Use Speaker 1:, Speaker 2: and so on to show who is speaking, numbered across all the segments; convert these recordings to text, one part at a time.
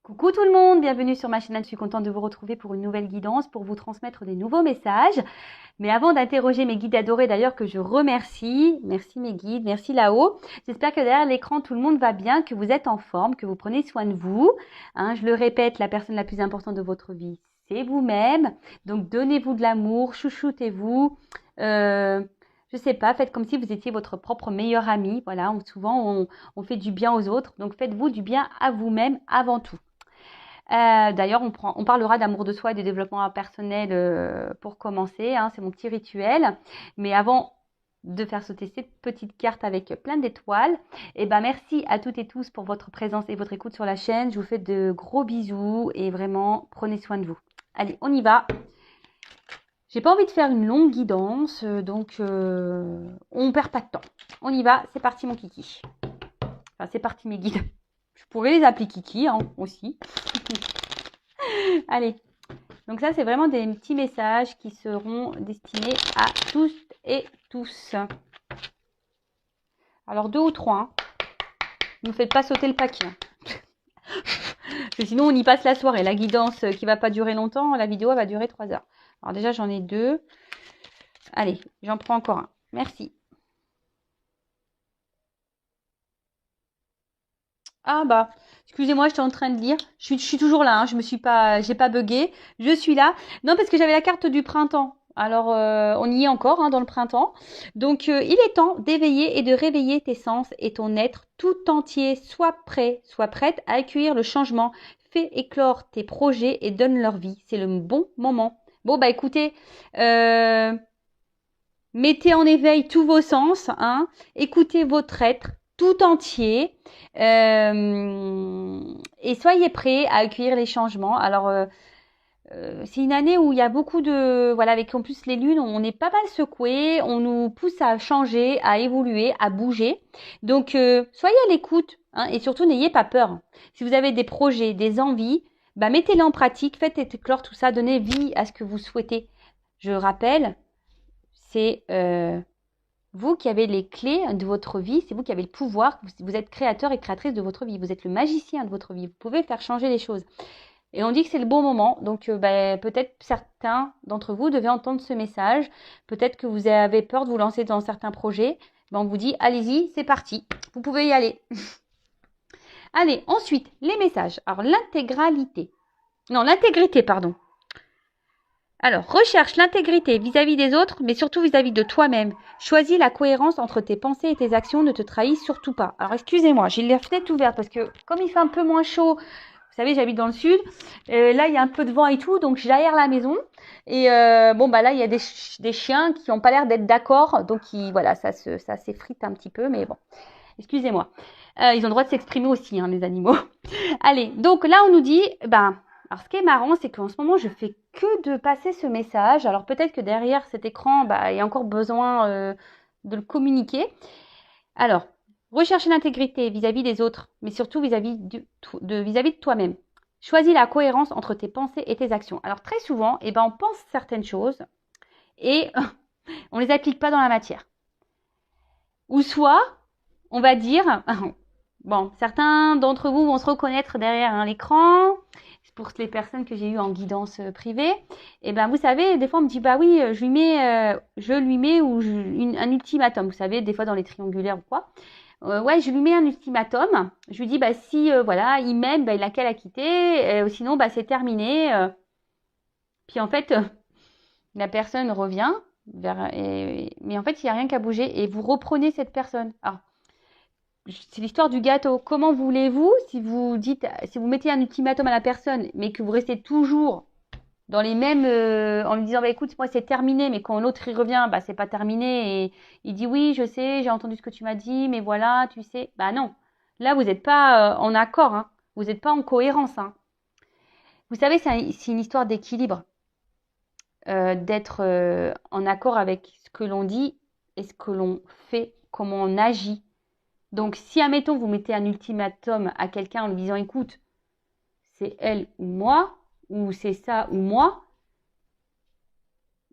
Speaker 1: Coucou tout le monde, bienvenue sur ma chaîne. Je suis contente de vous retrouver pour une nouvelle guidance, pour vous transmettre des nouveaux messages. Mais avant d'interroger mes guides adorés d'ailleurs que je remercie, merci mes guides, merci là-haut. J'espère que derrière l'écran tout le monde va bien, que vous êtes en forme, que vous prenez soin de vous. Je le répète, la personne la plus importante de votre vie, c'est vous-même. Donc donnez-vous de l'amour, chouchoutez-vous. Je sais pas, faites comme si vous étiez votre propre meilleur ami. Voilà, souvent on fait du bien aux autres. Donc faites-vous du bien à vous-même avant tout. D'ailleurs, on parlera d'amour de soi et de développement personnel pour commencer. C'est mon petit rituel. Mais avant de faire sauter cette petite carte avec plein d'étoiles, merci à toutes et tous pour votre présence et votre écoute sur la chaîne. Je vous fais de gros bisous et vraiment, prenez soin de vous. Allez, on y va. J'ai pas envie de faire une longue guidance, donc on perd pas de temps. On y va, c'est parti mon kiki. Enfin, c'est parti mes guides. Je pourrais les appeler kiki aussi. Allez, donc ça c'est vraiment des petits messages qui seront destinés à tous et tous. Alors 2 ou 3, ne faites pas sauter le paquet. Parce que sinon on y passe la soirée. La guidance qui va pas durer longtemps, la vidéo elle va durer 3 heures. Alors déjà j'en ai 2. Allez, j'en prends encore un. Merci. Ah bah, excusez-moi, j'étais en train de lire. Je suis toujours là, j'ai pas bugué. Je suis là. Non, parce que j'avais la carte du printemps. Alors, on y est encore dans le printemps. Donc, il est temps d'éveiller et de réveiller tes sens et ton être tout entier. Sois prêt, sois prête à accueillir le changement. Fais éclore tes projets et donne leur vie. C'est le bon moment. Bon, bah écoutez, mettez en éveil tous vos sens. Écoutez votre être tout entier et soyez prêts à accueillir les changements. Alors, c'est une année où il y a beaucoup de... Voilà, avec en plus les lunes, on est pas mal secoué, on nous pousse à changer, à évoluer, à bouger. Donc, soyez à l'écoute et surtout, n'ayez pas peur. Si vous avez des projets, des envies, mettez-les en pratique, faites éclore tout ça, donnez vie à ce que vous souhaitez. Je rappelle, c'est... vous qui avez les clés de votre vie, c'est vous qui avez le pouvoir, vous êtes créateur et créatrice de votre vie, vous êtes le magicien de votre vie, vous pouvez faire changer les choses. Et on dit que c'est le bon moment, donc peut-être certains d'entre vous devez entendre ce message, peut-être que vous avez peur de vous lancer dans certains projets, on vous dit allez-y, c'est parti, vous pouvez y aller. Allez, ensuite, les messages. Alors l'intégrité, pardon. Alors, recherche l'intégrité vis-à-vis des autres, mais surtout vis-à-vis de toi-même. Choisis la cohérence entre tes pensées et tes actions, ne te trahis surtout pas. Alors, excusez-moi, j'ai la fenêtre ouverte parce que comme il fait un peu moins chaud, vous savez, j'habite dans le sud, là, il y a un peu de vent et tout, donc j'aère la maison. Et là, il y a des chiens qui n'ont pas l'air d'être d'accord, donc voilà, ça s'effrite un petit peu, mais bon, excusez-moi. Ils ont le droit de s'exprimer aussi, les animaux. Allez, donc là, on nous dit, alors, ce qui est marrant, c'est qu'en ce moment, je fais que de passer ce message. Alors, peut-être que derrière cet écran, il y a encore besoin de le communiquer. Alors, rechercher l'intégrité vis-à-vis des autres, mais surtout vis-à-vis de toi-même. Choisis la cohérence entre tes pensées et tes actions. Alors, très souvent, on pense certaines choses et on ne les applique pas dans la matière. Ou soit, on va dire, bon, certains d'entre vous vont se reconnaître derrière l'écran. Pour les personnes que j'ai eues en guidance privée, vous savez, des fois on me dit oui, je lui mets un ultimatum. Vous savez, des fois dans les triangulaires ou quoi. Ouais, je lui mets un ultimatum. Je lui dis si voilà, il m'aime, il n'a qu'à la quitter. Sinon, c'est terminé. Puis en fait, la personne revient mais en fait, il n'y a rien qu'à bouger et vous reprenez cette personne. Alors, c'est l'histoire du gâteau. Comment voulez-vous, si vous mettez un ultimatum à la personne, mais que vous restez toujours dans les mêmes, en lui disant, écoute, moi c'est terminé, mais quand l'autre y revient, c'est pas terminé, et il dit, oui, je sais, j'ai entendu ce que tu m'as dit, mais voilà, tu sais, non. Là, vous n'êtes pas en accord, vous n'êtes pas en cohérence. Vous savez, c'est une histoire d'équilibre, d'être en accord avec ce que l'on dit et ce que l'on fait, comment on agit. Donc, si, admettons, vous mettez un ultimatum à quelqu'un en lui disant, écoute, c'est elle ou moi, ou c'est ça ou moi,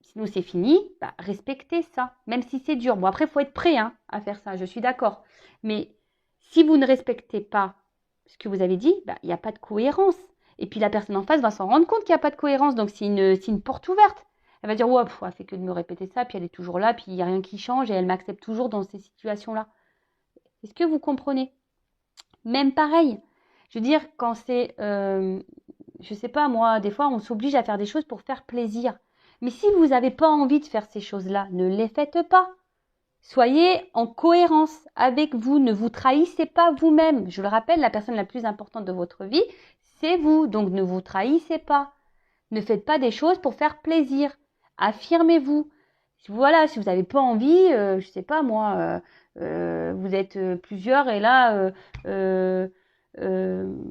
Speaker 1: sinon c'est fini, respectez ça, même si c'est dur. Bon, après, il faut être prêt à faire ça, je suis d'accord. Mais si vous ne respectez pas ce que vous avez dit, bah, il n'y a pas de cohérence. Et puis la personne en face va s'en rendre compte qu'il n'y a pas de cohérence. Donc c'est une porte ouverte. Elle va dire, ouais, elle fait que de me répéter ça, puis elle est toujours là, puis il n'y a rien qui change et elle m'accepte toujours dans ces situations-là. Est-ce que vous comprenez? Même pareil. Je veux dire, quand c'est, je sais pas moi, des fois on s'oblige à faire des choses pour faire plaisir. Mais si vous n'avez pas envie de faire ces choses-là, ne les faites pas. Soyez en cohérence avec vous, ne vous trahissez pas vous-même. Je le rappelle, la personne la plus importante de votre vie, c'est vous. Donc ne vous trahissez pas. Ne faites pas des choses pour faire plaisir. Affirmez-vous. Voilà, si vous n'avez pas envie, je sais pas moi, vous êtes plusieurs et là, je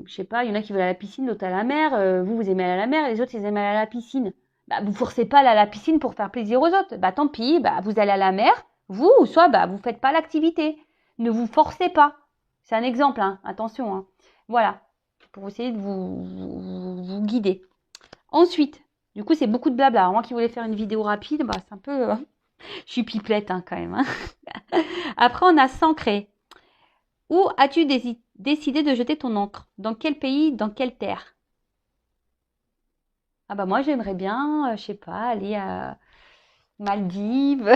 Speaker 1: sais pas, il y en a qui veulent aller à la piscine, d'autres à la mer. Vous aimez aller à la mer, les autres ils aiment aller à la piscine. Bah, vous forcez pas à aller à la piscine pour faire plaisir aux autres. Bah tant pis, bah vous allez à la mer, vous, ou soit bah vous faites pas l'activité. Ne vous forcez pas. C'est un exemple, hein, attention. Hein. Voilà, pour essayer de vous guider. Ensuite, du coup, c'est beaucoup de blabla. Alors, moi qui voulais faire une vidéo rapide, bah, c'est un peu... je suis pipelette hein, quand même. Hein. Après, on a s'ancrer. Où as-tu décidé de jeter ton encre? Dans quel pays? Dans quelle terre? Ah bah moi, j'aimerais bien, je sais pas, aller à Maldives.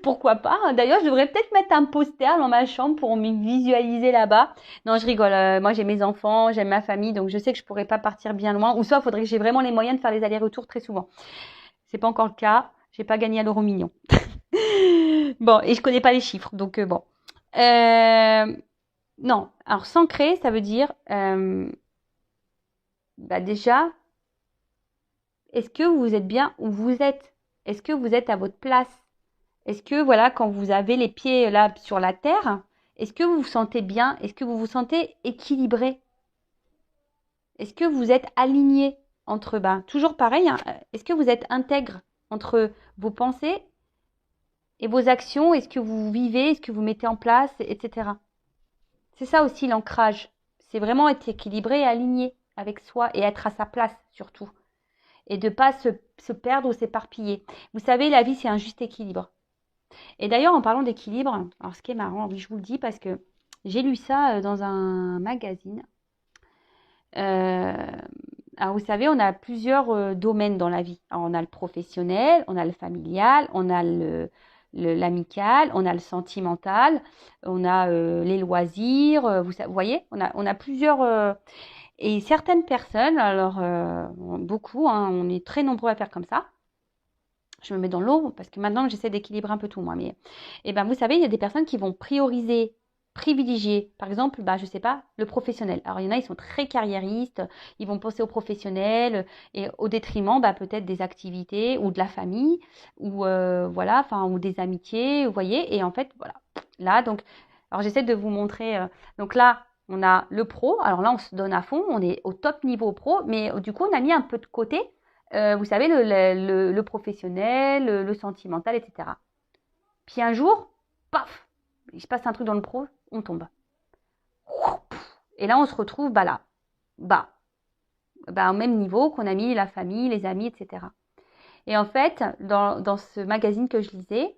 Speaker 1: Pourquoi pas? D'ailleurs, je devrais peut-être mettre un poster dans ma chambre pour me visualiser là-bas. Non, je rigole. Moi, j'ai mes enfants, j'aime ma famille, donc je sais que je pourrais pas partir bien loin. Ou soit, il faudrait que j'ai vraiment les moyens de faire les allers-retours très souvent. C'est pas encore le cas. J'ai pas gagné à l'euro million. Bon, et je connais pas les chiffres, donc bon. Non, alors s'ancrer, ça veut dire bah déjà, est-ce que vous êtes bien où vous êtes? Est-ce que vous êtes à votre place? Est-ce que, voilà, quand vous avez les pieds là sur la terre, est-ce que vous vous sentez bien? Est-ce que vous vous sentez équilibré? Est-ce que vous êtes aligné entre, bah, toujours pareil, hein, est-ce que vous êtes intègre entre vos pensées et vos actions? Est-ce que vous vivez? Est-ce que vous mettez en place, etc. C'est ça aussi l'ancrage. C'est vraiment être équilibré et aligné avec soi et être à sa place surtout. Et de ne pas se perdre ou s'éparpiller. Vous savez, la vie, c'est un juste équilibre. Et d'ailleurs, en parlant d'équilibre, alors ce qui est marrant, oui, je vous le dis parce que j'ai lu ça dans un magazine. Alors, vous savez, on a plusieurs domaines dans la vie. Alors, on a le professionnel, on a le familial, on a l'amical, on a le sentimental, on a les loisirs. Vous voyez, on a plusieurs... et certaines personnes, alors beaucoup, hein, on est très nombreux à faire comme ça. Je me mets dans l'eau parce que maintenant j'essaie d'équilibrer un peu tout moi. Mais ben, vous savez, il y a des personnes qui vont privilégier, par exemple, bah, je sais pas, le professionnel. Alors il y en a, ils sont très carriéristes, ils vont penser au professionnel et au détriment bah, peut-être des activités ou de la famille ou voilà, enfin ou des amitiés, vous voyez. Et en fait, voilà, là donc, alors j'essaie de vous montrer. Donc là, on a le pro. Alors là, on se donne à fond, on est au top niveau pro, mais du coup, on a mis un peu de côté. Vous savez, le professionnel, le sentimental, etc. Puis un jour, paf, il se passe un truc dans le pro, on tombe. Et là, on se retrouve là, au même niveau qu'on a mis la famille, les amis, etc. Et en fait, dans ce magazine que je lisais,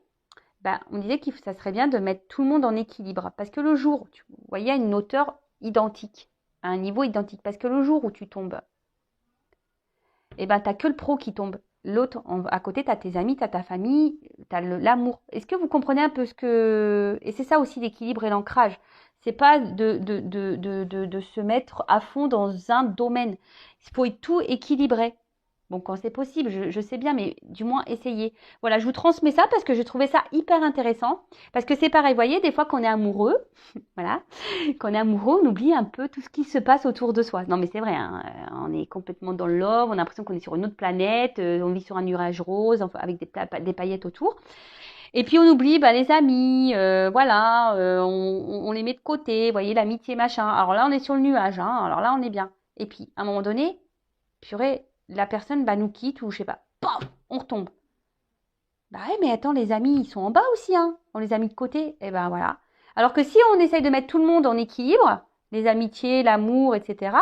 Speaker 1: on disait que ça serait bien de mettre tout le monde en équilibre. Parce que le jour, vous voyez, à une hauteur identique, à un niveau identique. Parce que le jour où tu tombes, et t'as que le pro qui tombe. L'autre, à côté, t'as tes amis, t'as ta famille, t'as l'amour. Est-ce que vous comprenez un peu ce que... Et c'est ça aussi l'équilibre et l'ancrage. C'est pas de se mettre à fond dans un domaine. Il faut tout équilibrer. Bon, quand c'est possible, je sais bien, mais du moins essayer. Voilà, je vous transmets ça parce que je trouvais ça hyper intéressant. Parce que c'est pareil, vous voyez, des fois qu'on est amoureux, voilà, quand on est amoureux, on oublie un peu tout ce qui se passe autour de soi. Non, mais c'est vrai, hein, on est complètement dans le love, on a l'impression qu'on est sur une autre planète, on vit sur un nuage rose, enfin, avec des paillettes autour. Et puis on oublie les amis, voilà, on les met de côté, vous voyez, l'amitié, machin. Alors là, on est sur le nuage, hein, alors là, on est bien. Et puis, à un moment donné, purée, la personne nous quitte ou je sais pas, paf, on retombe. Bah ouais, mais attends, les amis, ils sont en bas aussi, hein. On les a mis de côté. Et ben voilà. Alors que si on essaye de mettre tout le monde en équilibre, les amitiés, l'amour, etc.,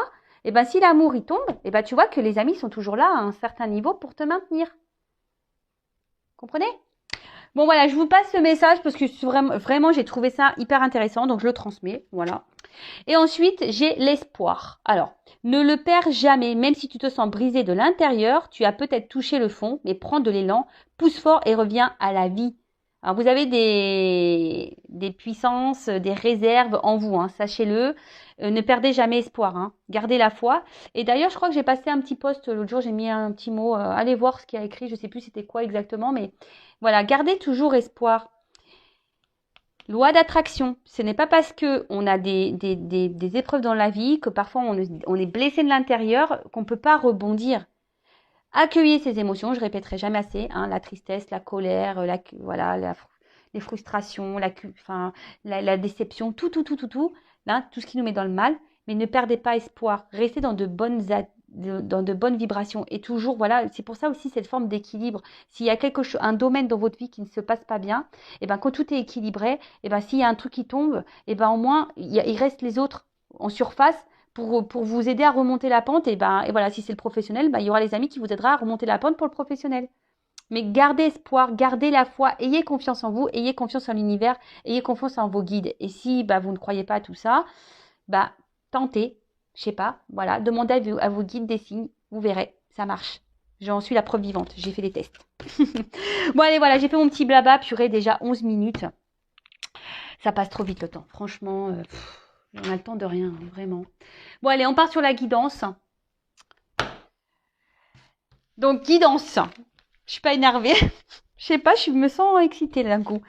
Speaker 1: et ben si l'amour il tombe, et ben tu vois que les amis sont toujours là à un certain niveau pour te maintenir. Comprenez? Bon voilà, je vous passe ce message parce que vraiment j'ai trouvé ça hyper intéressant, donc je le transmets. Voilà. Et ensuite, j'ai l'espoir. Alors, ne le perds jamais, même si tu te sens brisé de l'intérieur, tu as peut-être touché le fond, mais prends de l'élan, pousse fort et reviens à la vie. Alors, vous avez des puissances, des réserves en vous, hein, sachez-le. Ne perdez jamais espoir, hein. Gardez la foi. Et d'ailleurs, je crois que j'ai passé un petit post l'autre jour, j'ai mis un petit mot. Allez voir ce qu'il y a écrit, je ne sais plus c'était quoi exactement, mais voilà, gardez toujours espoir. Loi d'attraction. Ce n'est pas parce que on a des épreuves dans la vie que parfois on est blessé de l'intérieur qu'on ne peut pas rebondir. Accueillez ces émotions, je répéterai jamais assez, hein, la tristesse, la colère, les frustrations, la déception, tout, hein, tout ce qui nous met dans le mal. Mais ne perdez pas espoir. Restez dans dans de bonnes vibrations. Et toujours, voilà, c'est pour ça aussi cette forme d'équilibre. S'il y a un domaine dans votre vie qui ne se passe pas bien, et ben quand tout est équilibré, et ben s'il y a un truc qui tombe, et ben au moins il reste les autres en surface pour vous aider à remonter la pente. Et voilà, si c'est le professionnel, il y aura les amis qui vous aideront à remonter la pente pour le professionnel. Mais gardez espoir, gardez la foi, ayez confiance en vous, ayez confiance en l'univers, ayez confiance en vos guides. Et si vous ne croyez pas à tout ça, tentez, je sais pas, voilà, demandez à vos guides des signes, vous verrez, ça marche. J'en suis la preuve vivante, j'ai fait des tests. Bon allez, voilà, j'ai fait mon petit blabla, purée, déjà 11 minutes. Ça passe trop vite le temps, franchement, on a le temps de rien, hein, vraiment. Bon allez, on part sur la guidance. Donc guidance, je suis pas énervée. Je sais pas, je me sens excitée d'un coup.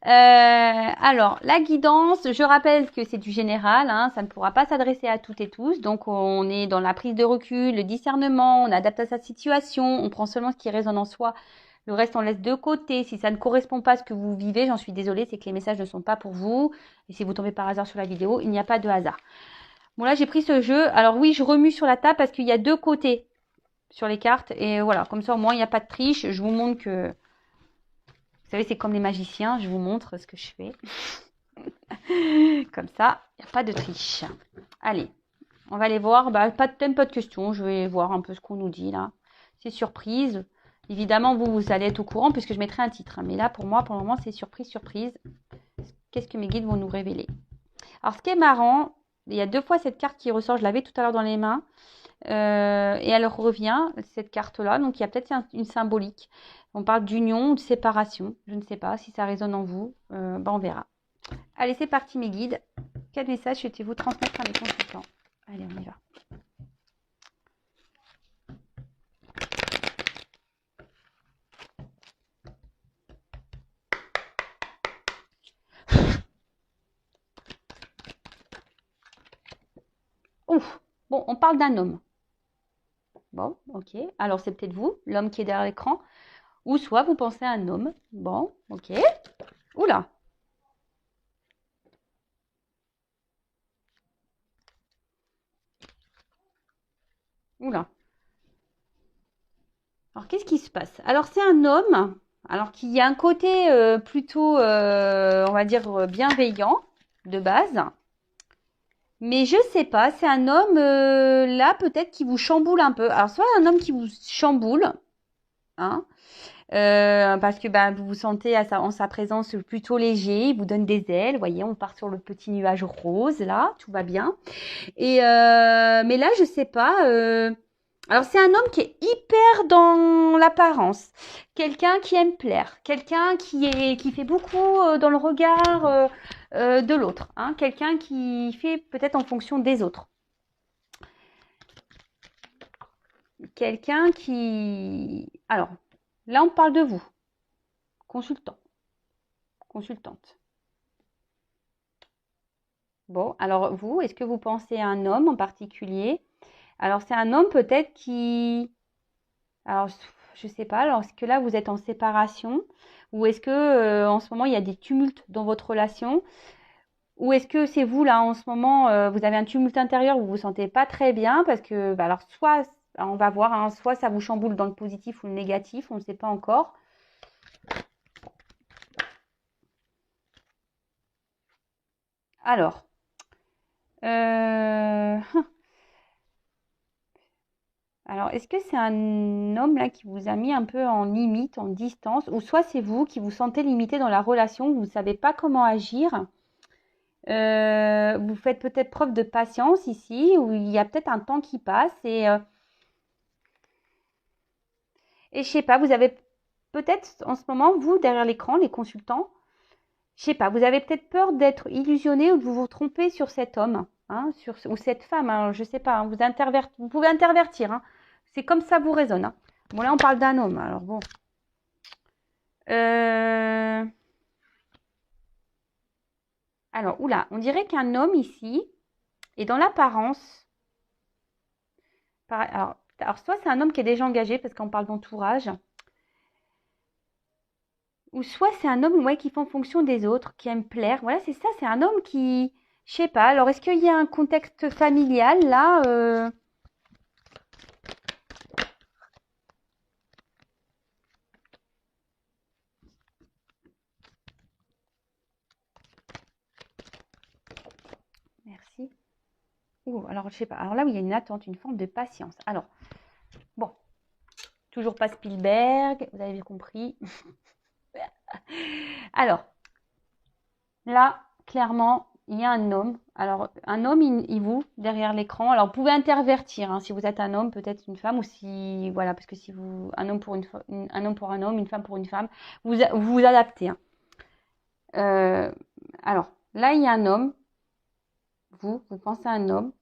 Speaker 1: Alors, la guidance, je rappelle que c'est du général, hein, ça ne pourra pas s'adresser à toutes et tous. Donc, on est dans la prise de recul, le discernement, on adapte à sa situation, on prend seulement ce qui résonne en soi. Le reste, on laisse de côté. Si ça ne correspond pas à ce que vous vivez, j'en suis désolée, c'est que les messages ne sont pas pour vous. Et si vous tombez par hasard sur la vidéo, il n'y a pas de hasard. Bon, là, j'ai pris ce jeu. Alors oui, je remue sur la table parce qu'il y a deux côtés sur les cartes. Et voilà, comme ça, au moins, il n'y a pas de triche. Je vous montre que... Vous savez, c'est comme les magiciens. Je vous montre ce que je fais. Comme ça, il n'y a pas de triche. Allez, on va aller voir. Pas de thème, pas de questions. Je vais voir un peu ce qu'on nous dit là. C'est surprise. Évidemment, vous allez être au courant puisque je mettrai un titre. Mais là, pour moi, pour le moment, c'est surprise, surprise. Qu'est-ce que mes guides vont nous révéler? Alors, ce qui est marrant, il y a deux fois cette carte qui ressort. Je l'avais tout à l'heure dans les mains. Et elle revient, cette carte-là. Donc, il y a peut-être une symbolique. On parle d'union ou de séparation. Je ne sais pas si ça résonne en vous. On verra. Allez, c'est parti mes guides. Quel message souhaitez-vous transmettre à mes consultants? Allez, on y va. Ouf. Bon, on parle d'un homme. Bon, ok. Alors, c'est peut-être vous, l'homme qui est derrière l'écran. Ou soit vous pensez à un homme. Bon, ok. Oula. Oula. Alors, qu'est-ce qui se passe? Alors, c'est un homme, alors qu'il y a un côté plutôt, on va dire, bienveillant de base. Mais je sais pas, c'est un homme, là, peut-être qui vous chamboule un peu. Alors, soit un homme qui vous chamboule, hein, parce que vous vous sentez en sa présence plutôt léger, il vous donne des ailes. Vous voyez, on part sur le petit nuage rose, là, tout va bien. Et mais là, je sais pas... Alors, c'est un homme qui est hyper dans l'apparence. Quelqu'un qui aime plaire. Quelqu'un qui fait beaucoup dans le regard de l'autre. Hein. Quelqu'un qui fait peut-être en fonction des autres. Quelqu'un qui... Alors, là, on parle de vous. Consultant. Consultante. Bon, alors vous, est-ce que vous pensez à un homme en particulier? Alors, c'est un homme peut-être qui... Alors, je sais pas, alors est-ce que là, vous êtes en séparation? Ou est-ce que en ce moment, il y a des tumultes dans votre relation? Ou est-ce que c'est vous, là, en ce moment, vous avez un tumulte intérieur où vous vous sentez pas très bien? Parce que, alors, soit, on va voir, hein, soit ça vous chamboule dans le positif ou le négatif, on ne sait pas encore. Alors, alors, est-ce que c'est un homme là qui vous a mis un peu en limite, en distance, ou soit c'est vous qui vous sentez limité dans la relation, vous ne savez pas comment agir? Vous faites peut-être preuve de patience ici, où il y a peut-être un temps qui passe et je sais pas, vous avez peut-être en ce moment, vous, derrière l'écran, les consultants, je sais pas, vous avez peut-être peur d'être illusionné ou de vous tromper sur cet homme, hein, ou cette femme, hein, je sais pas, hein, vous pouvez intervertir, hein, c'est comme ça vous résonne. Hein. Bon, là, on parle d'un homme, alors bon. Alors, oula, on dirait qu'un homme ici est dans l'apparence. Alors, soit c'est un homme qui est déjà engagé parce qu'on parle d'entourage, ou soit c'est un homme ouais, qui fait en fonction des autres, qui aime plaire. Voilà, c'est ça, c'est un homme qui, je sais pas. Alors, est-ce qu'il y a un contexte familial là Merci. Ouh, alors, je sais pas. Alors là, où il y a une attente, une forme de patience. Alors, bon, toujours pas Spielberg, vous avez bien compris. Alors, là, clairement, il y a un homme. Alors, un homme, il vous, derrière l'écran. Alors, vous pouvez intervertir, hein, si vous êtes un homme, peut-être une femme, ou si, voilà, parce que si vous, un homme pour un homme pour un homme, une femme pour une femme, vous adaptez. Hein. Alors, là, il y a un homme. Vous pensez à un homme.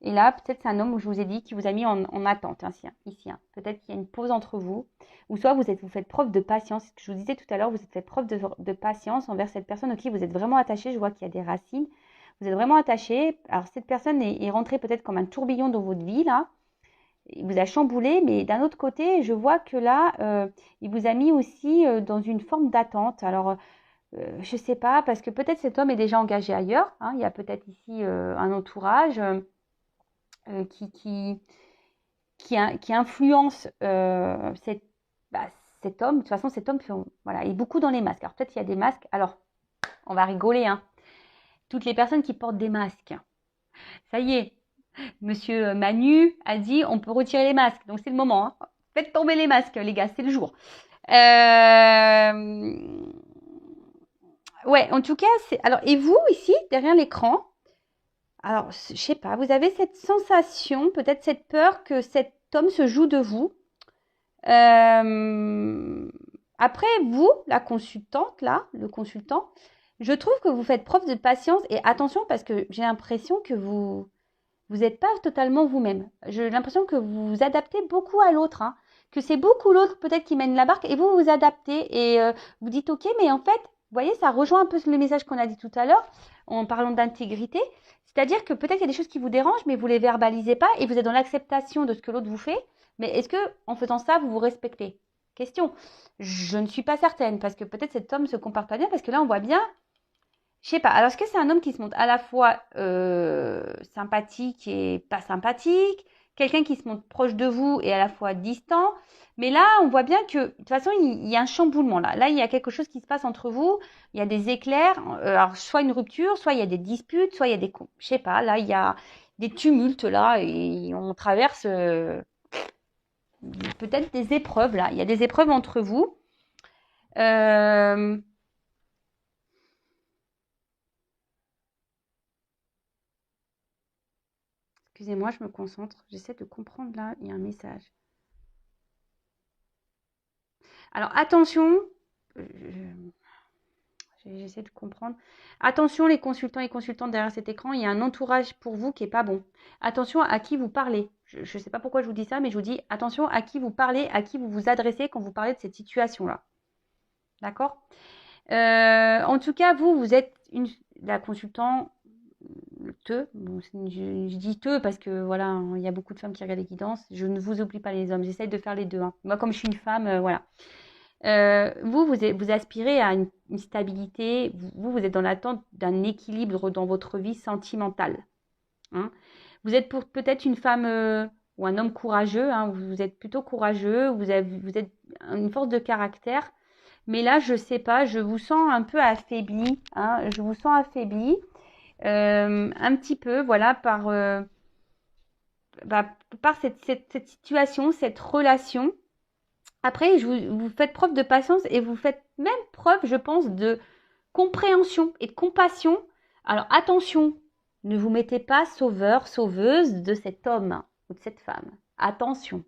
Speaker 1: Et là, peut-être c'est un homme où je vous ai dit qui vous a mis en attente ici. Hein. Peut-être qu'il y a une pause entre vous. Ou soit vous faites preuve de patience. Ce que je vous disais tout à l'heure, vous faites preuve de patience envers cette personne auquel vous êtes vraiment attaché. Je vois qu'il y a des racines. Vous êtes vraiment attaché. Alors cette personne est rentrée peut-être comme un tourbillon dans votre vie là. Il vous a chamboulé, mais d'un autre côté, je vois que là, il vous a mis aussi dans une forme d'attente. Alors, je ne sais pas, parce que peut-être cet homme est déjà engagé ailleurs. Hein. Il y a peut-être ici un entourage. Qui influence bah, cet homme. De toute façon, cet homme voilà, est beaucoup dans les masques. Alors peut-être qu'il y a des masques. Alors, on va rigoler. Hein. Toutes les personnes qui portent des masques. Ça y est, Monsieur Manu a dit on peut retirer les masques. Donc c'est le moment. Hein. Faites tomber les masques, les gars, c'est le jour. Ouais, en tout cas, alors, et vous, ici, derrière l'écran, alors, je sais pas, vous avez cette sensation, peut-être cette peur que cet homme se joue de vous. Après, vous, la consultante, là, le consultant, je trouve que vous faites preuve de patience et attention parce que j'ai l'impression que vous n'êtes pas totalement vous-même. J'ai l'impression que vous vous adaptez beaucoup à l'autre, hein, que c'est beaucoup l'autre peut-être qui mène la barque et vous vous adaptez et vous dites ok, mais en fait, vous voyez, ça rejoint un peu le message qu'on a dit tout à l'heure en parlant d'intégrité. C'est-à-dire que peut-être il y a des choses qui vous dérangent, mais vous les verbalisez pas et vous êtes dans l'acceptation de ce que l'autre vous fait. Mais est-ce que en faisant ça, vous vous respectez? Question. Je ne suis pas certaine parce que peut-être cet homme se comporte pas bien parce que là, on voit bien. Je sais pas. Alors, est-ce que c'est un homme qui se montre à la fois sympathique et pas sympathique, quelqu'un qui se montre proche de vous et à la fois distant? Mais là, on voit bien que de toute façon, il y a un chamboulement là. Là, il y a quelque chose qui se passe entre vous. Il y a des éclairs. Alors, soit une rupture, soit il y a des disputes, soit il y a des, je sais pas. Là, il y a des tumultes là et on traverse peut-être des épreuves là. Il y a des épreuves entre vous. Excusez-moi, je me concentre. J'essaie de comprendre là. Il y a un message. Alors attention, j'essaie de comprendre. Attention les consultants et consultantes derrière cet écran, il y a un entourage pour vous qui est pas bon. Attention à qui vous parlez. Je ne sais pas pourquoi je vous dis ça, mais je vous dis attention à qui vous parlez, à qui vous vous adressez quand vous parlez de cette situation-là. D'accord En tout cas, vous êtes la consultante. Bon, je dis te parce que voilà, il y a beaucoup de femmes qui regardent les guidances. Je ne vous oublie pas les hommes. J'essaie de faire les deux. Hein. Moi, comme je suis une femme, voilà. Vous aspirez à une stabilité. Vous êtes dans l'attente d'un équilibre dans votre vie sentimentale. Hein. Vous êtes peut-être une femme ou un homme courageux. Hein. Vous êtes plutôt courageux. Vous êtes une force de caractère. Mais là, je sais pas. Je vous sens un peu affaibli. Hein. Je vous sens affaibli. Un petit peu, voilà, par cette situation, cette relation. Après, vous faites preuve de patience et vous faites même preuve, je pense, de compréhension et de compassion Alors attention, ne vous mettez pas sauveur, sauveuse de cet homme ou de cette femme. Attention.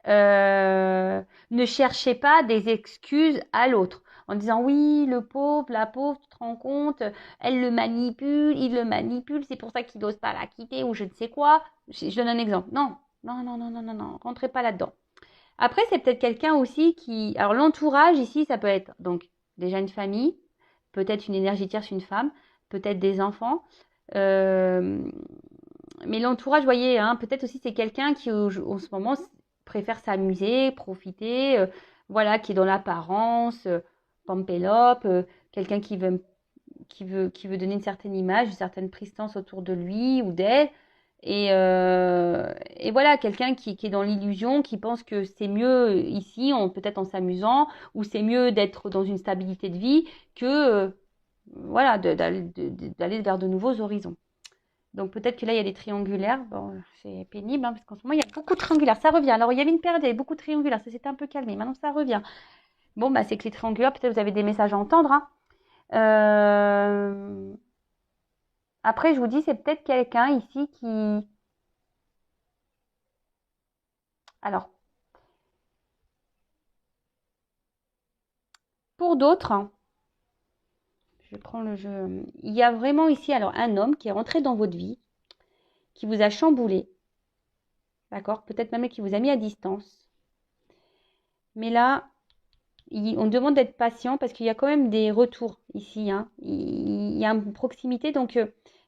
Speaker 1: Ne cherchez pas des excuses à l'autre en disant oui, le pauvre, la pauvre, tu te rends compte, elle le manipule, il le manipule, c'est pour ça qu'il n'ose pas la quitter ou je ne sais quoi. Je donne un exemple. Non, non, non, non, non, non, non, rentrez pas là-dedans. Après, c'est peut-être quelqu'un aussi qui... Alors l'entourage ici, ça peut être donc déjà une famille, peut-être une énergie tierce, une femme, peut-être des enfants. Euh, mais l'entourage, vous voyez, hein, peut-être aussi c'est quelqu'un qui en ce moment préfère s'amuser, profiter, voilà, qui est dans l'apparence, pampélope, quelqu'un qui veut donner une certaine image, une certaine prestance autour de lui ou d'elle. Et voilà, quelqu'un qui est dans l'illusion, qui pense que c'est mieux ici, peut-être en s'amusant, ou c'est mieux d'être dans une stabilité de vie que voilà, d'aller vers de nouveaux horizons. Donc peut-être que là, il y a des triangulaires. Bon, c'est pénible, hein, parce qu'en ce moment, il y a beaucoup de triangulaires. Ça revient. Alors, il y avait une période, il y avait beaucoup de triangulaires. Ça s'était un peu calmé. Maintenant, ça revient. Bon, bah, c'est que les triangulaires, peut-être vous avez des messages à entendre. Hein. Après, je vous dis, c'est peut-être quelqu'un ici qui... Alors, pour d'autres, hein, je prends le jeu. Il y a vraiment ici alors un homme qui est rentré dans votre vie, qui vous a chamboulé. D'accord? Peut-être même qui vous a mis à distance. Mais là, on demande d'être patient parce qu'il y a quand même des retours ici. Hein. Il y a une proximité. Donc,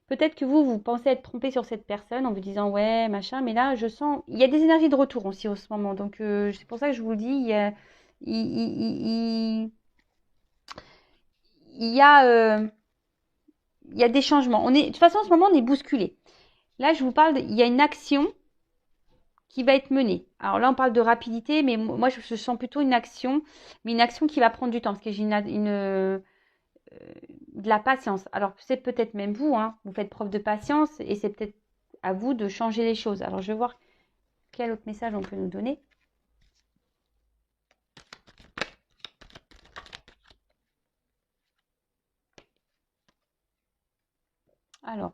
Speaker 1: peut-être que vous pensez être trompé sur cette personne en vous disant ouais, machin. Mais là, je sens. Il y a des énergies de retour aussi en ce moment. Donc, c'est pour ça que je vous le dis. Il y a, il y a des changements. De toute façon, en ce moment, on est bousculé. Là, je vous parle. Il y a une action qui va être menée. Alors là, on parle de rapidité, mais moi, je sens plutôt une action, mais une action qui va prendre du temps, parce que j'ai de la patience. Alors, c'est peut-être même vous, hein, vous faites preuve de patience, et c'est peut-être à vous de changer les choses. Alors, je vais voir quel autre message on peut nous donner. Alors,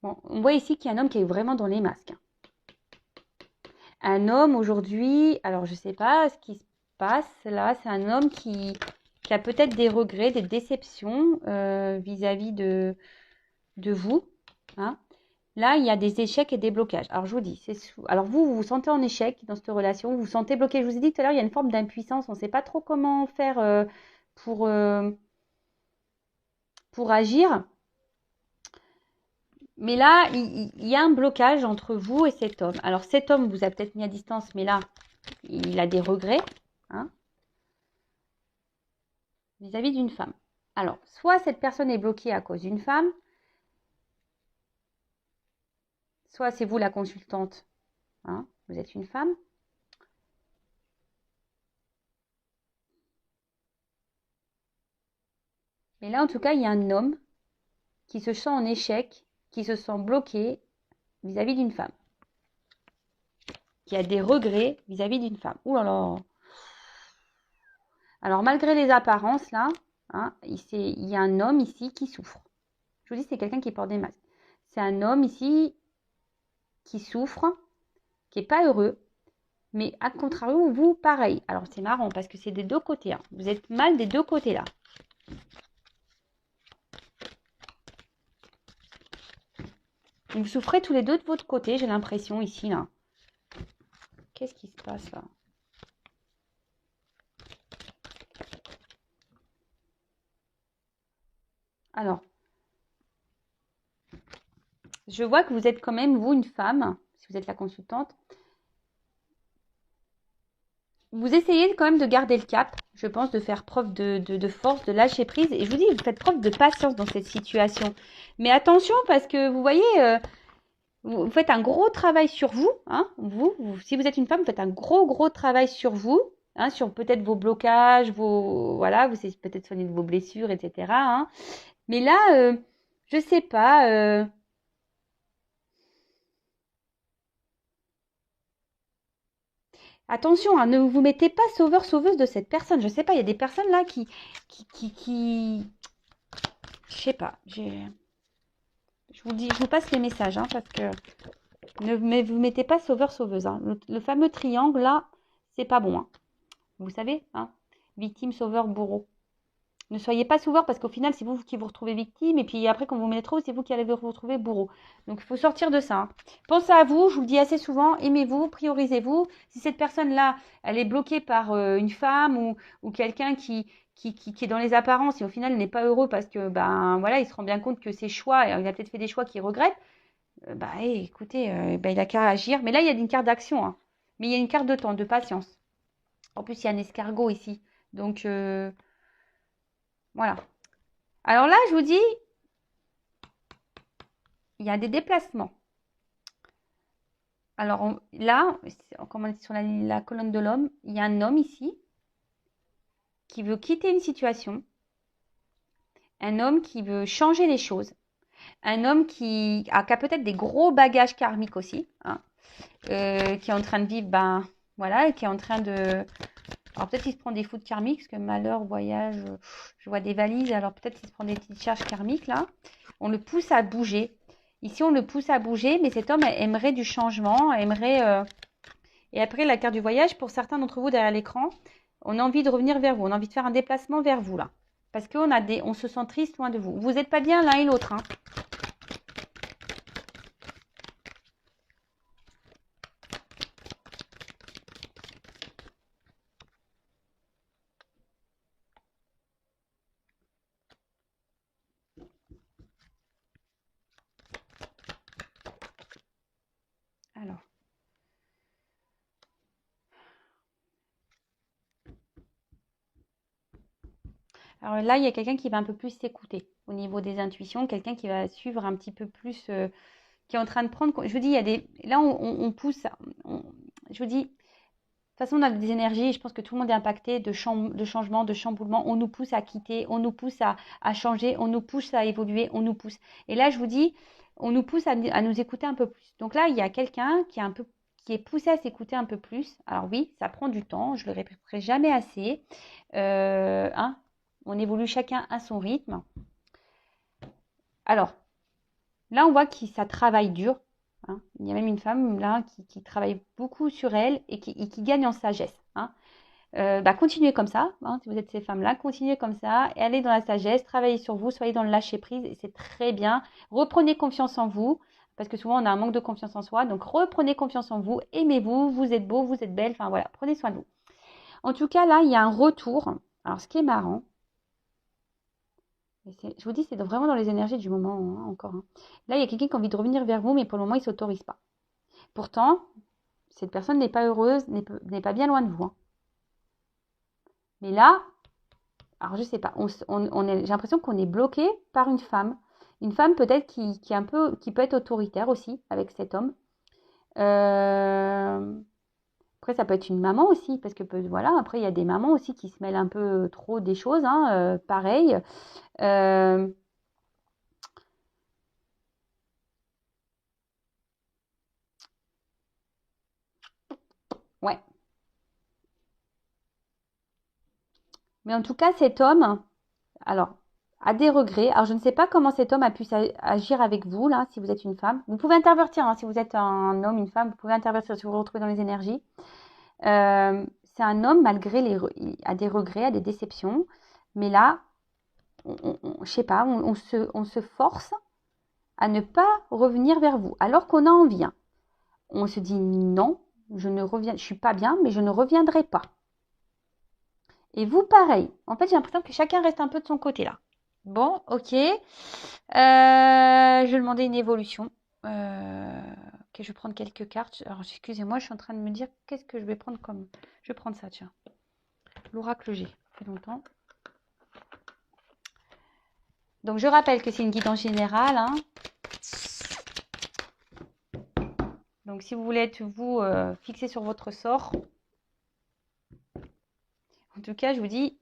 Speaker 1: bon, on voit ici qu'il y a un homme qui est vraiment dans les masques. Un homme aujourd'hui, alors je ne sais pas ce qui se passe là, c'est un homme qui a peut-être des regrets, des déceptions vis-à-vis de vous. Hein. Là, il y a des échecs et des blocages. Alors, je vous dis, alors vous vous sentez en échec dans cette relation, vous vous sentez bloqué. Je vous ai dit tout à l'heure, il y a une forme d'impuissance. On ne sait pas trop comment faire pour, euh, pour agir. Mais là, il y a un blocage entre vous et cet homme. Alors, cet homme vous a peut-être mis à distance, mais là, il a des regrets hein, vis-à-vis d'une femme. Alors, soit cette personne est bloquée à cause d'une femme, soit c'est vous la consultante, hein, vous êtes une femme. Mais là, en tout cas, il y a un homme qui se sent en échec, qui se sent bloqué vis-à-vis d'une femme, qui a des regrets vis-à-vis d'une femme. Ouh là là. Alors, malgré les apparences, là, hein, il y a un homme ici qui souffre. Je vous dis, c'est quelqu'un qui porte des masques. C'est un homme ici qui souffre, qui n'est pas heureux, mais à contrario, vous, pareil. Alors, c'est marrant parce que c'est des deux côtés. Hein. Vous êtes mal des deux côtés, là. Vous souffrez tous les deux de votre côté, j'ai l'impression, ici, là. Qu'est-ce qui se passe, là? Alors, je vois que vous êtes quand même, vous, une femme, si vous êtes la consultante. Vous essayez quand même de garder le cap, je pense, de faire preuve de force, de lâcher prise. Et je vous dis, vous faites preuve de patience dans cette situation. Mais attention, parce que vous voyez, vous faites un gros travail sur vous. Hein, si vous êtes une femme, vous faites un gros travail sur vous. Hein, sur peut-être vos blocages, voilà, vous essayez peut-être soigner vos blessures, etc. Hein. Mais là, je sais pas. Attention, hein, ne vous mettez pas sauveur-sauveuse de cette personne. Je sais pas, il y a des personnes là qui Je sais pas. Je vous dis, je vous passe les messages, hein, parce que ne vous mettez pas sauveur-sauveuse. Hein. Le fameux triangle, là, c'est pas bon. Hein. Vous savez, hein, victime, sauveur, bourreau. Ne soyez pas sauveur parce qu'au final, c'est vous qui vous retrouvez victime. Et puis après, quand vous mettez trop, c'est vous qui allez vous retrouver bourreau. Donc, il faut sortir de ça. Hein. Pensez à vous, je vous le dis assez souvent, aimez-vous, priorisez-vous. Si cette personne-là, elle est bloquée par une femme ou quelqu'un qui est dans les apparences et au final n'est pas heureux parce que, ben voilà, il se rend bien compte que ses choix, il a peut-être fait des choix qu'il regrette, écoutez, il a qu'à agir. Mais là, il y a une carte d'action. Hein. Mais il y a une carte de temps, de patience. En plus, il y a un escargot ici. Donc, voilà. Alors là, je vous dis, il y a des déplacements. Alors là, comme on est sur la colonne de l'homme, il y a un homme ici qui veut quitter une situation, un homme qui veut changer les choses, un homme qui a peut-être des gros bagages karmiques aussi, hein, qui est en train de vivre, voilà, et qui est en train de... Alors peut-être qu'il se prend des foudres karmiques, parce que malheur, voyage, je vois des valises, alors peut-être qu'il se prend des petites charges karmiques là. On le pousse à bouger. Ici, on le pousse à bouger, mais cet homme aimerait du changement, aimerait... Et après, la carte du voyage, pour certains d'entre vous derrière l'écran, on a envie de revenir vers vous, on a envie de faire un déplacement vers vous là. Parce on se sent triste loin de vous. Vous n'êtes pas bien l'un et l'autre. Hein. Alors là, il y a quelqu'un qui va un peu plus s'écouter au niveau des intuitions, quelqu'un qui va suivre un petit peu plus, qui est en train de prendre. Je vous dis, il y a des. Là, on pousse. Je vous dis, de toute façon, on a des énergies. Je pense que tout le monde est impacté de changement, de chamboulement. On nous pousse à quitter, on nous pousse à changer, on nous pousse à évoluer, on nous pousse. Et là, je vous dis, on nous pousse à nous écouter un peu plus. Donc là, il y a quelqu'un qui est poussé à s'écouter un peu plus. Alors oui, ça prend du temps. Je le répéterai jamais assez. Hein, on évolue chacun à son rythme. Alors, là, on voit que ça travaille dur. Hein. Il y a même une femme là qui travaille beaucoup sur elle et qui gagne en sagesse. Hein. Continuez comme ça. Hein, si vous êtes ces femmes-là, continuez comme ça. Et allez dans la sagesse, travaillez sur vous, soyez dans le lâcher-prise. Et c'est très bien. Reprenez confiance en vous. Parce que souvent, on a un manque de confiance en soi. Donc, reprenez confiance en vous. Aimez-vous. Vous êtes beau, vous êtes belle. Enfin, voilà. Prenez soin de vous. En tout cas, là, il y a un retour. Alors, ce qui est marrant, je vous dis, c'est vraiment dans les énergies du moment, hein, encore. Hein. Là, il y a quelqu'un qui a envie de revenir vers vous, mais pour le moment, il ne s'autorise pas. Pourtant, cette personne n'est pas heureuse, n'est pas bien loin de vous. Hein. Mais là, alors je ne sais pas, j'ai l'impression qu'on est bloqué par une femme. Une femme peut-être qui peut être autoritaire aussi avec cet homme. Après, ça peut être une maman aussi, parce que voilà, après, il y a des mamans aussi qui se mêlent un peu trop des choses, hein, pareil. Ouais. Mais en tout cas, cet homme, alors, a des regrets. Alors, je ne sais pas comment cet homme a pu agir avec vous, là, si vous êtes une femme. Vous pouvez intervertir, hein, si vous êtes un homme, une femme, vous pouvez intervertir si vous vous retrouvez dans les énergies. C'est un homme, malgré il a des regrets, a des déceptions. Mais là, je sais pas, on se force à ne pas revenir vers vous, alors qu'on a envie. Hein. On se dit non, je suis pas bien, mais je ne reviendrai pas. Et vous, pareil. En fait, j'ai l'impression que chacun reste un peu de son côté là. Bon, ok. Je vais demander une évolution. Ok, je vais prendre quelques cartes. Alors, excusez-moi, je suis en train de me dire qu'est-ce que je vais prendre comme... Je vais prendre ça, tiens. L'oracle G. Ça fait longtemps. Donc, je rappelle que c'est une guidance générale. Hein. Donc, si vous voulez être, vous, fixé sur votre sort... En tout cas, je vous dis...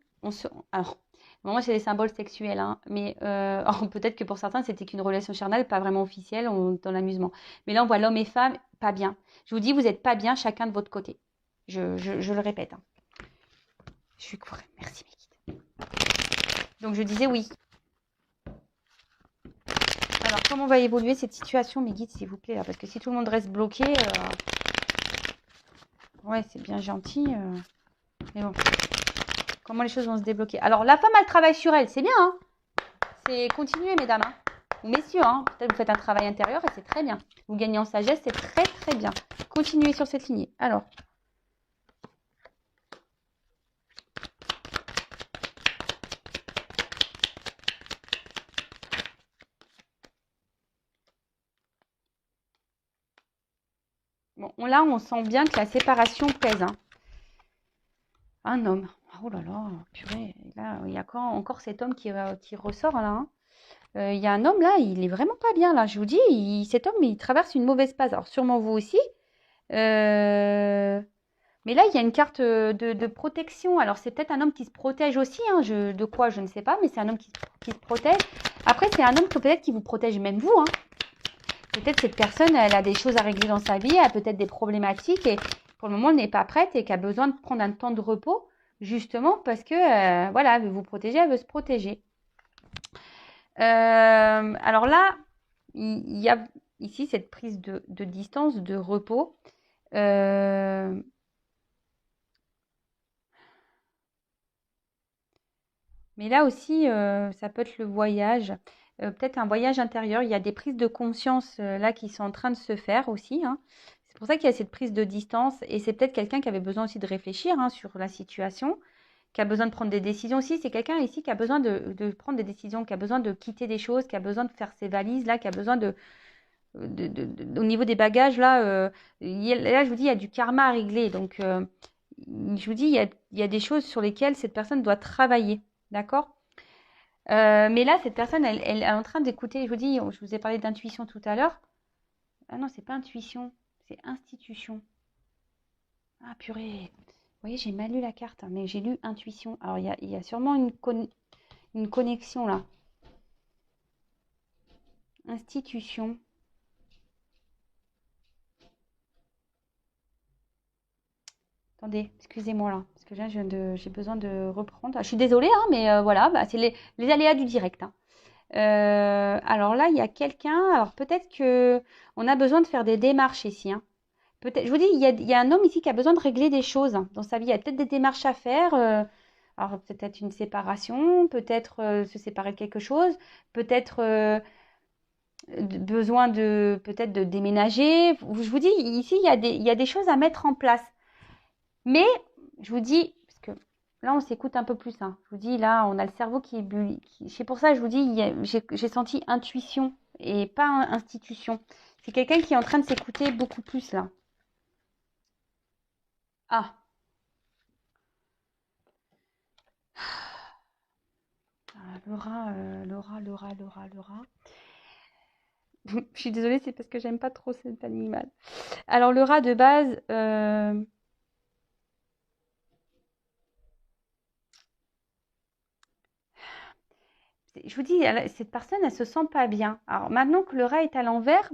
Speaker 1: Alors... Moi, c'est des symboles sexuels, hein, mais peut-être que pour certains, c'était qu'une relation charnelle, pas vraiment officielle, dans l'amusement. Mais là, on voit l'homme et femme pas bien. Je vous dis, vous n'êtes pas bien chacun de votre côté. Je le répète. Hein. Je suis courée. Merci, mes guides. Donc, je disais oui. Alors, comment va évoluer cette situation, mes guides, s'il vous plaît, là? Parce que si tout le monde reste bloqué, ouais, c'est bien gentil. Mais bon, comment les choses vont se débloquer? Alors, la femme, elle travaille sur elle, c'est bien, hein? C'est continuer, mesdames, hein? Ou messieurs, hein? Peut-être vous faites un travail intérieur et c'est très bien. Vous gagnez en sagesse, c'est très, très bien. Continuez sur cette lignée. Alors. Bon, là, on sent bien que la séparation pèse, hein. Un homme. Oh là là, purée. Là, il y a encore cet homme qui ressort, là, hein. Il y a un homme, là, il est vraiment pas bien, là. Je vous dis, cet homme, il traverse une mauvaise passe. Alors, sûrement vous aussi. Mais là, il y a une carte de protection. Alors, c'est peut-être un homme qui se protège aussi, hein. De quoi, je ne sais pas, mais c'est un homme qui se protège. Après, c'est un homme peut-être qui vous protège même vous, hein. Peut-être cette personne, elle a des choses à régler dans sa vie, elle a peut-être des problématiques et pour le moment, elle n'est pas prête et qu'elle a besoin de prendre un temps de repos, justement parce que, voilà, elle veut vous protéger, elle veut se protéger. Alors là, il y a ici cette prise de distance, de repos. Mais là aussi, ça peut être le voyage, peut-être un voyage intérieur. Il y a des prises de conscience là qui sont en train de se faire aussi, hein. C'est pour ça qu'il y a cette prise de distance et c'est peut-être quelqu'un qui avait besoin aussi de réfléchir, hein, sur la situation, qui a besoin de prendre des décisions aussi. C'est quelqu'un ici qui a besoin de prendre des décisions, qui a besoin de quitter des choses, qui a besoin de faire ses valises là, qui a besoin au niveau des bagages là. Là, je vous dis, il y a du karma à régler. Donc, je vous dis, il y a des choses sur lesquelles cette personne doit travailler. D'accord? Mais là, cette personne, elle est en train d'écouter. Je vous dis, je vous ai parlé d'intuition tout à l'heure. Ah non, c'est pas intuition, c'est institution. Ah purée. Vous voyez, j'ai mal lu la carte, hein, mais j'ai lu intuition. Alors, il y a sûrement une connexion là. Institution. Attendez, excusez-moi là, parce que là, j'ai besoin de reprendre. Ah, je suis désolée, hein, mais voilà, bah, c'est les aléas du direct, hein. Alors là, il y a quelqu'un. Alors peut-être que on a besoin de faire des démarches ici, hein. Peut-être, je vous dis, il y a un homme ici qui a besoin de régler des choses, hein, dans sa vie. Il y a peut-être des démarches à faire. Alors peut-être une séparation, peut-être se séparer de quelque chose, peut-être besoin de peut-être de déménager. Je vous dis, ici, il y a des choses à mettre en place. Mais je vous dis, parce que là, on s'écoute un peu plus, hein. Je vous dis, là, on a le cerveau c'est pour ça que je vous dis, j'ai senti intuition et pas institution. C'est quelqu'un qui est en train de s'écouter beaucoup plus, là. Ah, Laura. Je suis désolée, c'est parce que j'aime pas trop cet animal. Alors, le rat de base, je vous dis, cette personne, elle se sent pas bien. Alors, maintenant que le rat est à l'envers,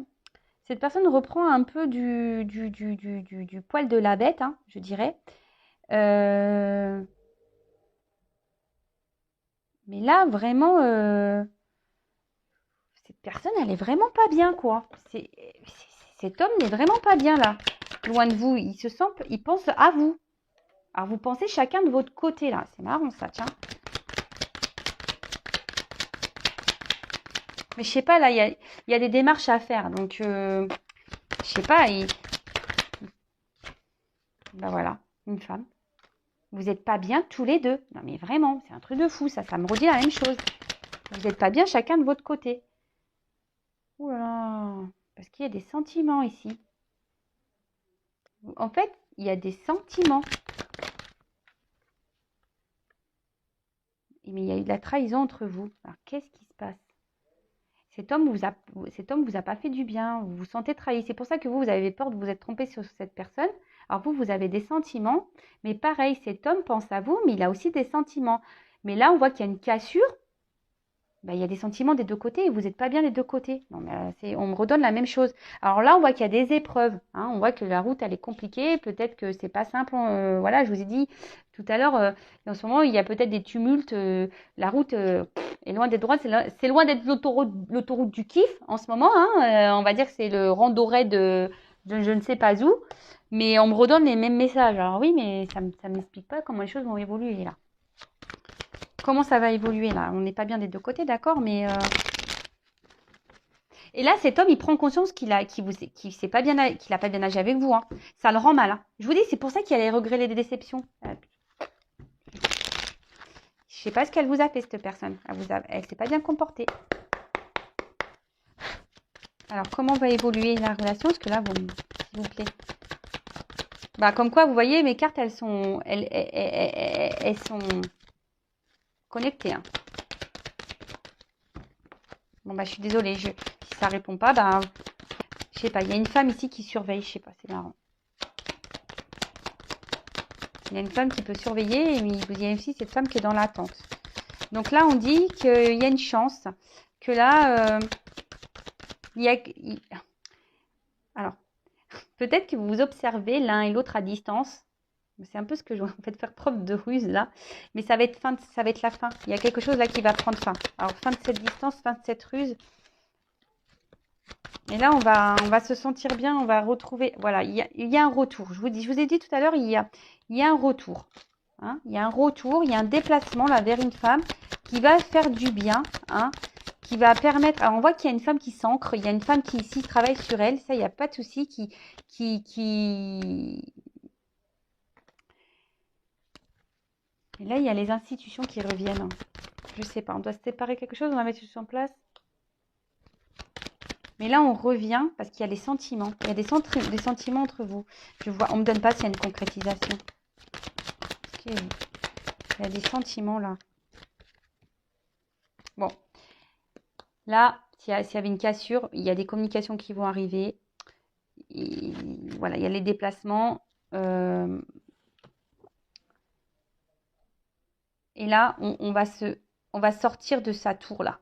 Speaker 1: cette personne reprend un peu du poil de la bête, hein, je dirais. Euh, mais là, vraiment, cette personne, elle est vraiment pas bien, quoi. Cet homme n'est vraiment pas bien, là. Loin de vous, il pense à vous. Alors, vous pensez chacun de votre côté, là. C'est marrant, ça, tiens. Mais je sais pas, là, il y a des démarches à faire. Donc, je sais pas. Ben voilà, une femme. Vous n'êtes pas bien tous les deux. Non, mais vraiment, c'est un truc de fou, ça me redit la même chose. Vous n'êtes pas bien chacun de votre côté. Ouh là là, parce qu'il y a des sentiments ici. En fait, il y a des sentiments. Mais il y a eu de la trahison entre vous. Alors, qu'est-ce qui se passe? Cet homme vous a pas fait du bien. Vous vous sentez trahi. C'est pour ça que vous avez peur de vous être trompé sur cette personne. Alors vous avez des sentiments. Mais pareil, cet homme pense à vous, mais il a aussi des sentiments. Mais là, on voit qu'il y a une cassure. bah, il y a des sentiments des deux côtés et vous n'êtes pas bien des deux côtés. Non, mais on me redonne la même chose. Alors là, on voit qu'il y a des épreuves. Hein, on voit que la route, elle est compliquée. Peut-être que c'est pas simple. Voilà, je vous ai dit tout à l'heure, en ce moment, il y a peut-être des tumultes. La route est loin d'être droite. C'est loin d'être l'autoroute du kiff en ce moment. Hein, on va dire que c'est le randonnée de je ne sais pas où. Mais on me redonne les mêmes messages. Alors oui, mais ça ne m'explique pas comment les choses vont évoluer là. Comment ça va évoluer là? On n'est pas bien des deux côtés, d'accord, mais et là, cet homme, il prend conscience qu'il a pas bien, qu'il a pas bien agi avec vous. Hein. Ça le rend mal. Hein. Je vous dis, c'est pour ça qu'il a les regrets, les déceptions. Je sais pas ce qu'elle vous a fait, cette personne. Elle s'est pas bien comportée. Alors, comment va évoluer la relation? Parce que là, s'il vous plaît. Bah, comme quoi, vous voyez, mes cartes, elles sont connectées. Hein. Bon, bah, je suis désolée. Si ça répond pas, bah, je sais pas. Il y a une femme ici qui surveille. Je sais pas, c'est marrant. Il y a une femme qui peut surveiller, mais il y a aussi cette femme qui est dans l'attente. Donc là, on dit qu'il y a une chance, que là, alors, peut-être que vous observez l'un et l'autre à distance. C'est un peu ce que je vais en fait faire preuve de ruse là. Mais ça va être la fin. Il y a quelque chose là qui va prendre fin. Alors, fin de cette distance, fin de cette ruse. Et là, on va se sentir bien, on va retrouver. Voilà, il y a un retour. Je vous ai dit tout à l'heure, il y a un retour. Hein, il y a un retour, il y a un déplacement là vers une femme qui va faire du bien, hein, qui va permettre. Alors on voit qu'il y a une femme qui s'ancre, il y a une femme qui ici travaille sur elle, ça il n'y a pas de souci, Et là il y a les institutions qui reviennent. Je sais pas, on doit se séparer quelque chose, on va mettre tout en place. Mais là on revient parce qu'il y a les sentiments, il y a des sentiments entre vous. Je vois, on me donne pas s'il y a une concrétisation. Okay. Il y a des sentiments là. Bon, là, s'il y avait une cassure, il y a des communications qui vont arriver. Et voilà, il y a les déplacements. Et là, on va sortir de sa tour là.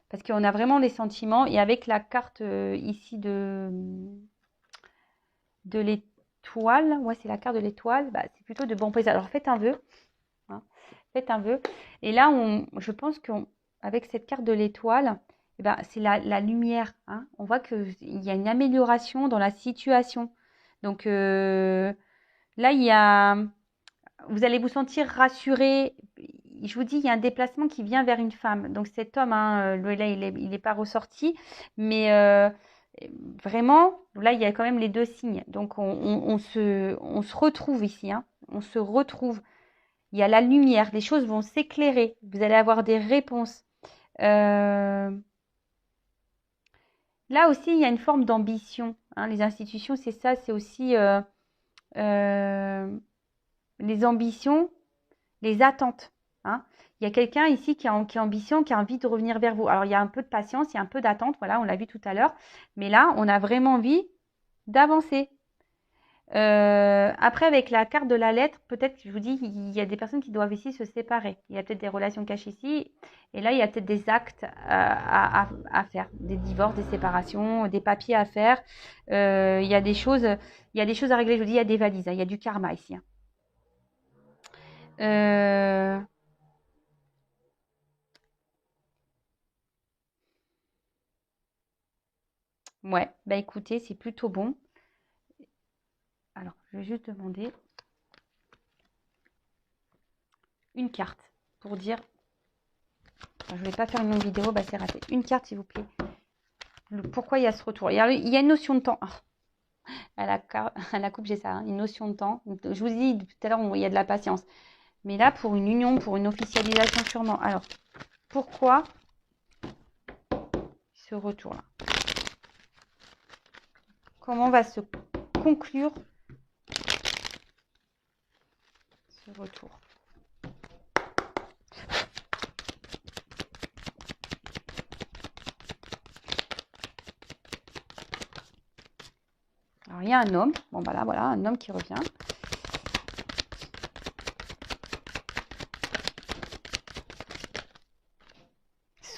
Speaker 1: Parce qu'on a vraiment les sentiments. Et avec la carte ici de l'étoile, ouais, c'est la carte de l'étoile, bah, c'est plutôt de bon présage. Alors faites un vœu. Hein, faites un vœu. Et là, je pense qu'avec cette carte de l'étoile, eh ben, c'est la lumière. Hein. On voit qu'il y a une amélioration dans la situation. Donc là, vous allez vous sentir rassuré. Je vous dis, il y a un déplacement qui vient vers une femme. Donc cet homme, hein, là, il n'est pas ressorti. Mais vraiment, là, il y a quand même les deux signes. Donc on se retrouve ici. Hein. On se retrouve. Il y a la lumière, les choses vont s'éclairer, vous allez avoir des réponses. Là aussi, il y a une forme d'ambition. Hein. Les institutions, c'est ça, c'est aussi les ambitions, les attentes. Hein. Il y a quelqu'un ici qui a ambition, qui a envie de revenir vers vous. Alors, il y a un peu de patience, il y a un peu d'attente, voilà, on l'a vu tout à l'heure. Mais là, on a vraiment envie d'avancer. Après, avec la carte de la lettre, peut-être, je vous dis, il y a des personnes qui doivent ici se séparer. Il y a peut-être des relations cachées ici. Et là, il y a peut-être des actes à faire. Des divorces, des séparations, des papiers à faire. Il y a des choses à régler. Je vous dis, il y a des valises. Hein, il y a du karma ici. Hein. Ouais, bah écoutez, c'est plutôt bon. Alors, je vais juste demander une carte pour dire. Alors, je ne vais pas faire une longue vidéo, bah c'est raté. Une carte, s'il vous plaît. Pourquoi il y a ce retour? Il y a une notion de temps. À la coupe, j'ai ça, hein, une notion de temps. Je vous dis tout à l'heure, il y a de la patience. Mais là, pour une union, pour une officialisation, sûrement. Alors, pourquoi ce retour-là? Comment va se conclure ce retour? Alors, il y a un homme. Bon, bah là, voilà, un homme qui revient.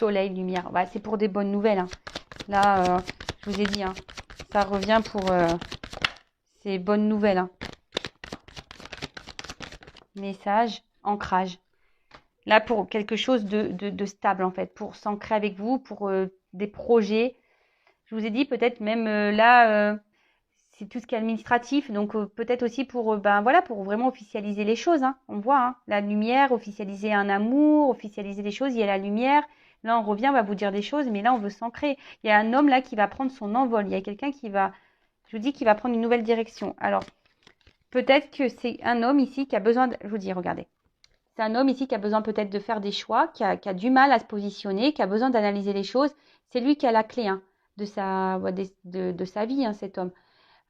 Speaker 1: soleil, lumière. Bah, c'est pour des bonnes nouvelles. Hein. Là, je vous ai dit, hein, ça revient pour ces bonnes nouvelles. Hein. Message, ancrage. Là, pour quelque chose de stable, en fait, pour s'ancrer avec vous, pour des projets. Je vous ai dit, peut-être même là, c'est tout ce qui est administratif, donc peut-être aussi pour, ben voilà, pour vraiment officialiser les choses. Hein. On voit, hein, la lumière, officialiser un amour, officialiser les choses, il y a la lumière. Là, on revient, on va vous dire des choses, mais là, on veut s'ancrer. Il y a un homme là qui va prendre son envol. Il y a quelqu'un qui va, je vous dis, qui va prendre une nouvelle direction. Alors, peut-être que c'est un homme ici qui a besoin je vous dis, regardez. C'est un homme ici qui a besoin peut-être de faire des choix, qui a du mal à se positionner, qui a besoin d'analyser les choses. C'est lui qui a la clé hein, de sa vie, hein, cet homme.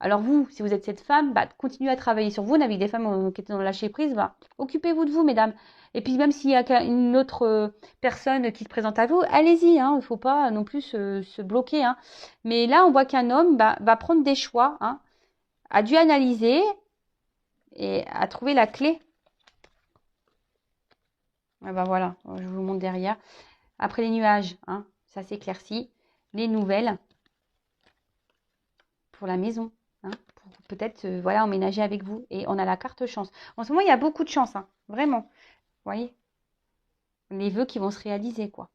Speaker 1: Alors vous, si vous êtes cette femme, bah, continuez à travailler sur vous. On a vu des femmes qui étaient dans le lâcher prise. Bah, occupez-vous de vous, mesdames. Et puis même s'il y a une autre personne qui se présente à vous, allez-y. Hein, il ne faut pas non plus se bloquer. Hein. Mais là, on voit qu'un homme va prendre des choix, hein, a dû analyser et a trouvé la clé. Ah bah voilà, je vous montre derrière. Après les nuages, hein, ça s'éclaircit. Les nouvelles pour la maison, hein, pour peut-être voilà, emménager avec vous. Et on a la carte chance. En ce moment, il y a beaucoup de chance, hein, vraiment. Vous voyez, les vœux qui vont se réaliser, quoi.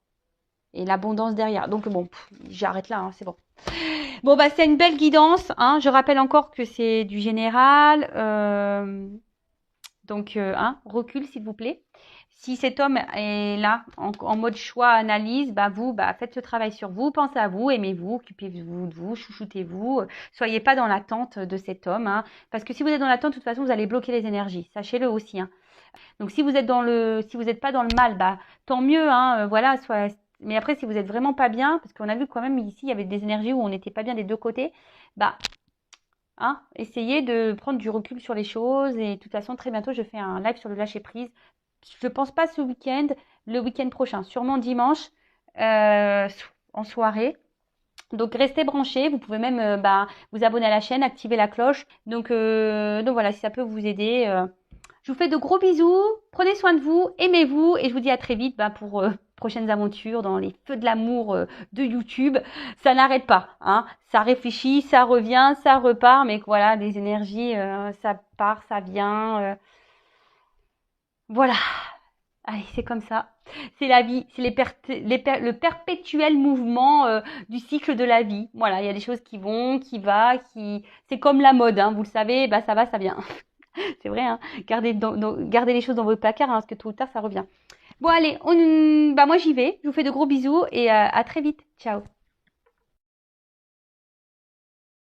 Speaker 1: Et l'abondance derrière. Donc bon, j'arrête là, hein, c'est bon. Bon, bah c'est une belle guidance. Hein. Je rappelle encore que c'est du général. Donc, recule, s'il vous plaît. Si cet homme est là, en mode choix, analyse, bah vous, bah faites ce travail sur vous, pensez à vous, aimez-vous, occupez-vous de vous, chouchoutez-vous. Soyez pas dans l'attente de cet homme, hein, parce que si vous êtes dans l'attente, de toute façon, vous allez bloquer les énergies. Sachez-le aussi. Hein. Donc, si vous êtes si vous n'êtes pas dans le mal, bah tant mieux, hein, voilà. Mais après, si vous êtes vraiment pas bien, parce qu'on a vu quand même ici, il y avait des énergies où on n'était pas bien des deux côtés, bah hein, essayez de prendre du recul sur les choses. Et de toute façon, très bientôt, je fais un live sur le lâcher prise. Je ne pense pas ce week-end, le week-end prochain, sûrement dimanche en soirée. Donc restez branchés, vous pouvez même vous abonner à la chaîne, activer la cloche. Donc voilà, si ça peut vous aider. Je vous fais de gros bisous, prenez soin de vous, aimez-vous et je vous dis à très vite pour prochaines aventures dans les feux de l'amour de YouTube. Ça n'arrête pas, hein. Ça réfléchit, ça revient, ça repart, mais voilà, des énergies, ça part, ça vient. Voilà. Allez, c'est comme ça. C'est la vie, c'est le perpétuel mouvement du cycle de la vie. Voilà, il y a des choses qui vont, c'est comme la mode, hein, vous le savez, bah ça va, ça vient. C'est vrai, hein. Gardez les choses dans vos placards, hein, parce que tôt ou tard, ça revient. Bon, allez, moi j'y vais. Je vous fais de gros bisous et à très vite. Ciao.